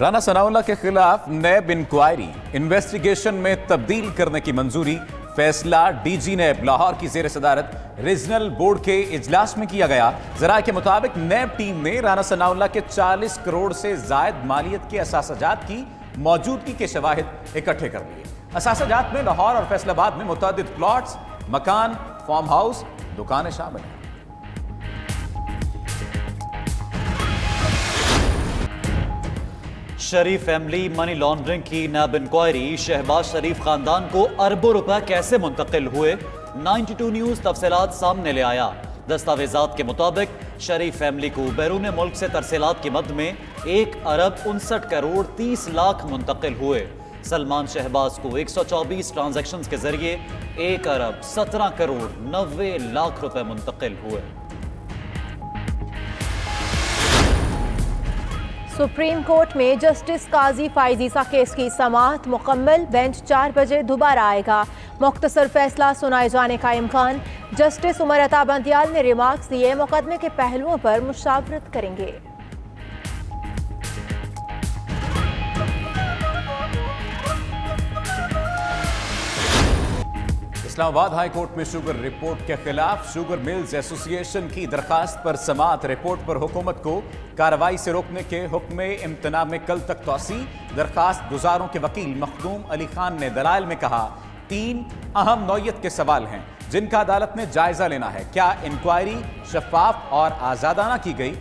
رانا ثناءاللہ کے خلاف NAB inquiry investigation میں تبدیل کرنے کی منظوری فیصلہ ڈی جی نیب لاہور کی زیر صدارت ریجنل بورڈ کے اجلاس میں کیا گیا۔ ذرائع کے مطابق نیب ٹیم نے رانا ثناءاللہ کے 40 کروڑ سے زائد مالیت کے اثاثہ جات کی موجودگی کے شواہد اکٹھے کر لیے۔ اثاثہ جات میں لاہور اور فیصل آباد میں متعدد پلاٹس، مکان، فارم ہاؤس، دکانیں شامل ہیں۔ شریف فیملی منی لانڈرنگ کی نیب انکوائری، شہباز شریف خاندان کو اربوں روپے کیسے منتقل ہوئے، 92 نیوز تفصیلات سامنے لے آیا۔ دستاویزات کے مطابق شریف فیملی کو بیرون ملک سے ترسیلات کی مد میں 1 ارب 59 کروڑ 30 لاکھ منتقل ہوئے۔ سلمان شہباز کو 124 ٹرانزیکشنز کے ذریعے 1 ارب 17 کروڑ 90 لاکھ روپے منتقل ہوئے۔ سپریم کورٹ میں جسٹس قاضی فائز عیسیٰ کیس کی سماعت مکمل، بینچ 4 بجے دوبارہ آئے گا۔ مختصر فیصلہ سنائے جانے کا امکان۔ جسٹس عمر عطا بندیال نے ریمارکس دیے، مقدمے کے پہلوؤں پر مشاورت کریں گے۔ اسلام آباد ہائی کورٹ میں شوگر رپورٹ کے خلاف شوگر ملز ایسوسی ایشن کی درخواست پر سماعت۔ رپورٹ پر حکومت کو کارروائی سے روکنے کے حکم امتناع میں کل تک توسیع۔ درخواست گزاروں کے وکیل مخدوم علی خان نے دلائل میں کہا 3 اہم نوعیت کے سوال ہیں جن کا عدالت نے جائزہ لینا ہے۔ کیا انکوائری شفاف اور آزادانہ کی گئی؟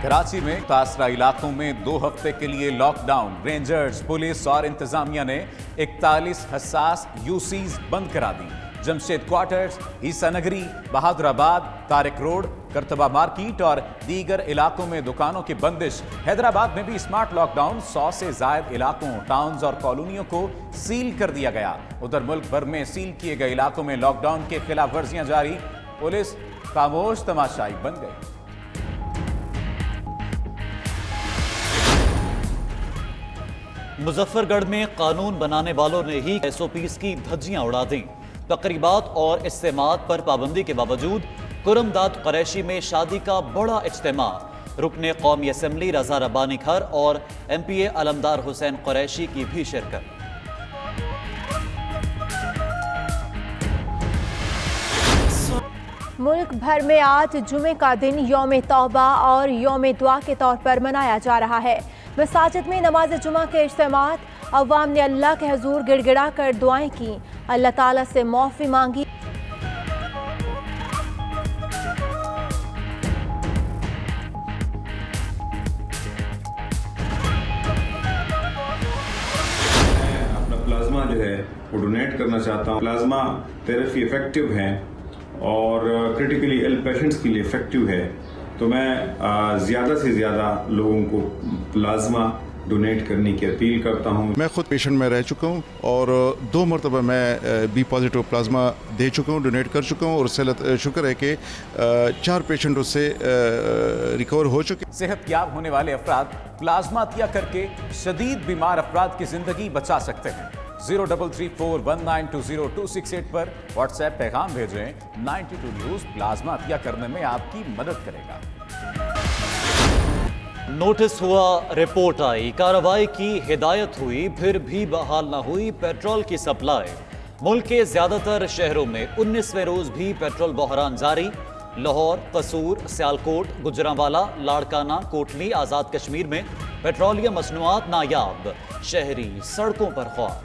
کراچی میں متاثرہ علاقوں میں 2 ہفتے کے لیے لاک ڈاؤن۔ رینجرز، پولیس اور انتظامیہ نے 41 حساس یوسیز بند کرا دی۔ جمشید کوارٹرز، عیسیٰ نگری، بہادر آباد، طارق روڈ، کرتبہ مارکیٹ اور دیگر علاقوں میں دکانوں کی بندش۔ حیدرآباد میں بھی اسمارٹ لاک ڈاؤن، 100 سے زائد علاقوں، ٹاؤنز اور کالونیوں کو سیل کر دیا گیا۔ ادھر ملک بھر میں سیل کیے گئے علاقوں میں لاک ڈاؤن کے خلاف ورزیاں جاری۔ پولیس خاموش تماشائی بن گئی۔ مظفر گڑھ میں قانون بنانے والوں نے ہی SOPs کی دھجیاں اڑا دیں۔ تقریبات اور اجتماعات پر پابندی کے باوجود کرم داد قریشی میں شادی کا بڑا اجتماع۔ رکن قومی اسمبلی رضا ربانی کھر اور MPA علمدار حسین قریشی کی بھی شرکت۔ ملک بھر میں آج جمعے کا دن یوم توبہ اور یوم دعا کے طور پر منایا جا رہا ہے۔ مساجد میں نماز جمعہ کے اجتماعات، عوام نے اللہ کے حضور گڑ گڑا کر دعائیں کی، اللہ تعالیٰ سے معافی مانگی۔ اپنا پلازما جو ہے وہ ڈونیٹ کرنا چاہتا ہوں۔ پلازما تھراپی افیکٹو ہے اور کرٹیکلی ایل پیشنٹس کے لیے افیکٹو ہے، تو میں زیادہ سے زیادہ لوگوں کو پلازما ڈونیٹ کرنے کی اپیل کرتا ہوں۔ میں خود پیشنٹ میں رہ چکا ہوں اور 2 مرتبہ میں بی پازیٹیو پلازما دے چکا ہوں، ڈونیٹ کر چکا ہوں، اور اس سے شکر ہے کہ 4 پیشنٹ اس سے ریکور ہو چکے۔ صحت یاب ہونے والے افراد پلازما عطیہ کر کے شدید بیمار افراد کی زندگی بچا سکتے ہیں۔ 0334192026 پر واٹس ایپ پیغام بھیجیں۔ 92 نیوز پلازما عطیہ کرنے میں آپ کی مدد کرے گا۔ نوٹس ہوا، رپورٹ آئی، کارروائی کی ہدایت ہوئی، پھر بھی بحال نہ ہوئی پیٹرول کی سپلائی۔ ملک کے زیادہ تر شہروں میں 19ویں روز بھی پیٹرول بحران جاری۔ لاہور، قصور، سیالکوٹ، گجرانوالہ، لاڑکانہ، کوٹلی، آزاد کشمیر میں پیٹرولیم مصنوعات نایاب، شہری سڑکوں پر خوار۔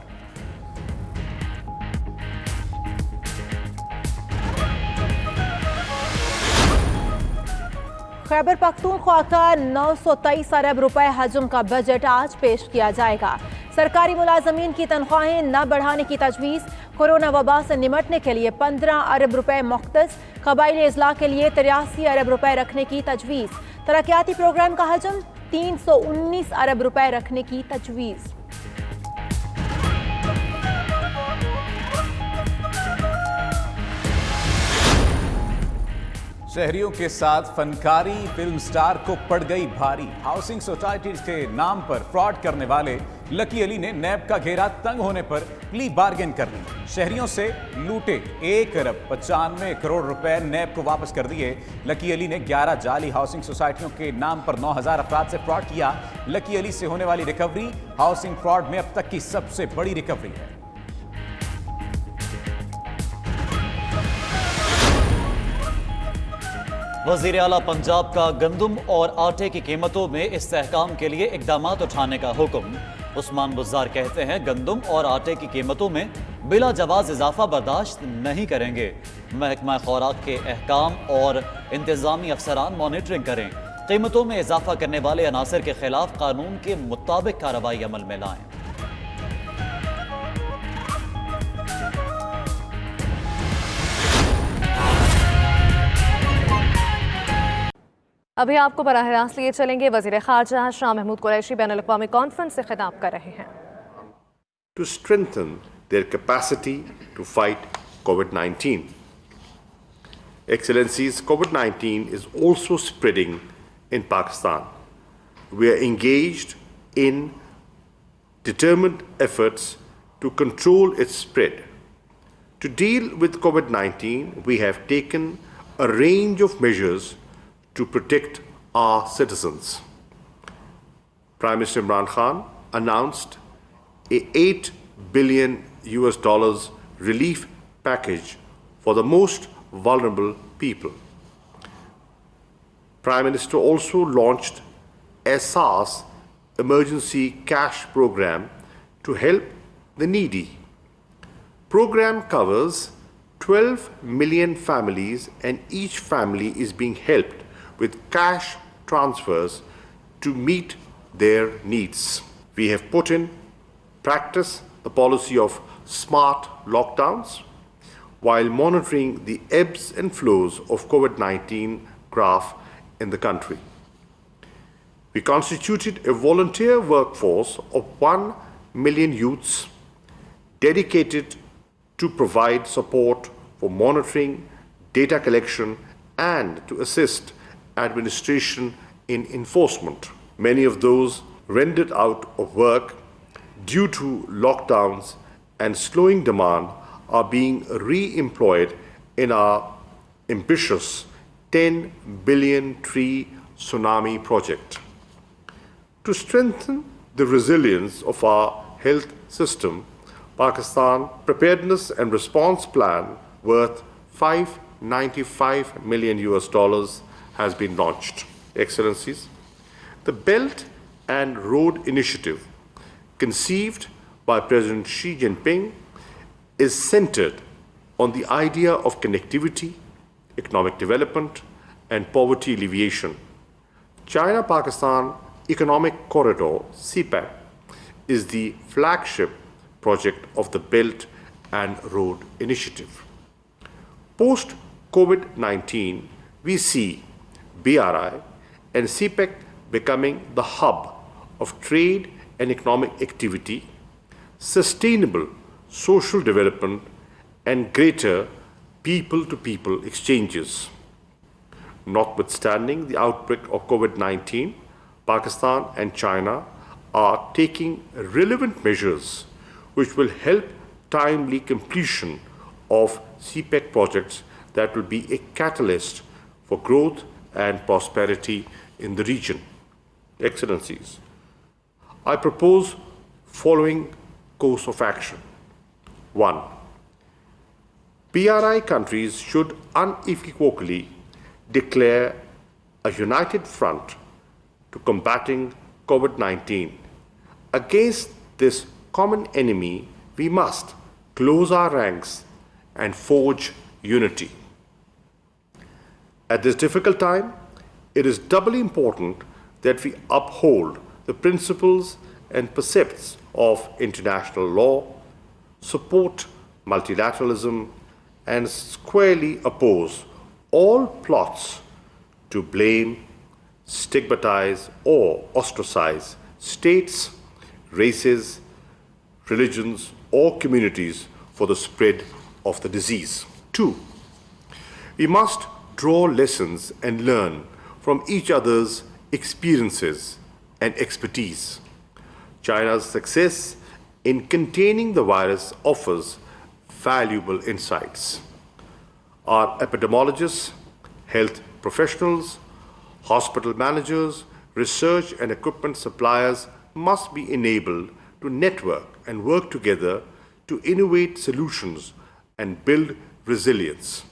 خیبر پختونخوا کا 923 ارب روپے حجم کا بجٹ آج پیش کیا جائے گا۔ سرکاری ملازمین کی تنخواہیں نہ بڑھانے کی تجویز۔ کورونا وبا سے نمٹنے کے لیے 15 ارب روپے مختص۔ قبائلی اضلاع کے لیے 83 ارب روپے رکھنے کی تجویز۔ ترقیاتی پروگرام کا حجم 319 ارب روپے رکھنے کی تجویز۔ शहरियों के साथ फनकारी फिल्म स्टार को पड़ गई भारी। हाउसिंग सोसाइटीज के नाम पर फ्रॉड करने वाले लकी अली ने नैब का घेरा तंग होने पर प्ली बार्गेन कर ली। शहरियों से लूटे 1 अरब 95 करोड़ रुपए नैब को वापस कर दिए। लकी अली ने 11 जाली हाउसिंग सोसाइटियों के नाम पर 9000 अफराद से फ्रॉड किया। लकी अली से होने वाली रिकवरी हाउसिंग फ्रॉड में अब तक की सबसे बड़ी रिकवरी है। वज़ीर आला पंजाब का गंदम और आटे की कीमतों में इस्तेहकाम के लिए इक़दामात उठाने का हुक्म। उस्मान बुज़्ज़ार कहते हैं गंदम और आटे की कीमतों में बिला जवाज़ इजाफा बर्दाश्त नहीं करेंगे। महकमा खुराक के अहकाम और इंतज़ामी अफसरान मॉनिटरिंग करें। कीमतों में इजाफा करने वाले अनासर के खिलाफ कानून के मुताबिक कार्रवाई अमल में लाएं। अभी आपको बराह रास्त लिए चलेंगे। वज़ीर ख़ारजा शाह महमूद कुरैशी बैनुल-अक़वामी कॉन्फ्रेंस से खिताब कर रहे हैं। To strengthen their capacity to fight COVID-19. Excellencies, COVID-19 is also spreading in Pakistan. We are engaged in determined efforts to control its spread. To deal with COVID-19, we have taken a range of measures to protect our citizens. Prime Minister Imran Khan announced a $8 billion relief package for the most vulnerable people. Prime Minister also launched a SARS emergency cash program to help the needy. Program covers 12 million families and each family is being helped with cash transfers to meet their needs. We have put in practice the policy of smart lockdowns while monitoring the ebbs and flows of COVID-19 graph in the country. We constituted a volunteer workforce of 1 million youths dedicated to provide support for monitoring, data collection, and to assist administration in enforcement. Many of those rendered out of work due to lockdowns and slowing demand are being re-employed in our ambitious 10 billion tree tsunami project. To strengthen the resilience of our health system, Pakistan Preparedness and Response Plan worth $595 million has been launched. Excellencies, the Belt and Road Initiative, conceived by President Xi Jinping, is centered on the idea of connectivity, economic development, and poverty alleviation. China-Pakistan Economic Corridor, CPEC, is the flagship project of the Belt and Road Initiative. Post-COVID-19, we see BRI and CPEC becoming the hub of trade and economic activity, sustainable social development, and greater people-to-people exchanges. Notwithstanding the outbreak of COVID-19, Pakistan and China are taking relevant measures which will help timely completion of CPEC projects that will be a catalyst for growth and prosperity in the region. Excellencies, I propose following course of action. 1. BRI countries should unequivocally declare a united front to combating COVID-19. Against this common enemy, we must close our ranks and forge unity. At this difficult time, it is doubly important that we uphold the principles and precepts of international law, support multilateralism, and squarely oppose all plots to blame, stigmatize, or ostracize states, races, religions, or communities for the spread of the disease. 2. We must draw lessons and learn from each other's experiences and expertise. China's success in containing the virus offers valuable insights. Our epidemiologists, health professionals, hospital managers, research and equipment suppliers must be enabled to network and work together to innovate solutions and build resilience.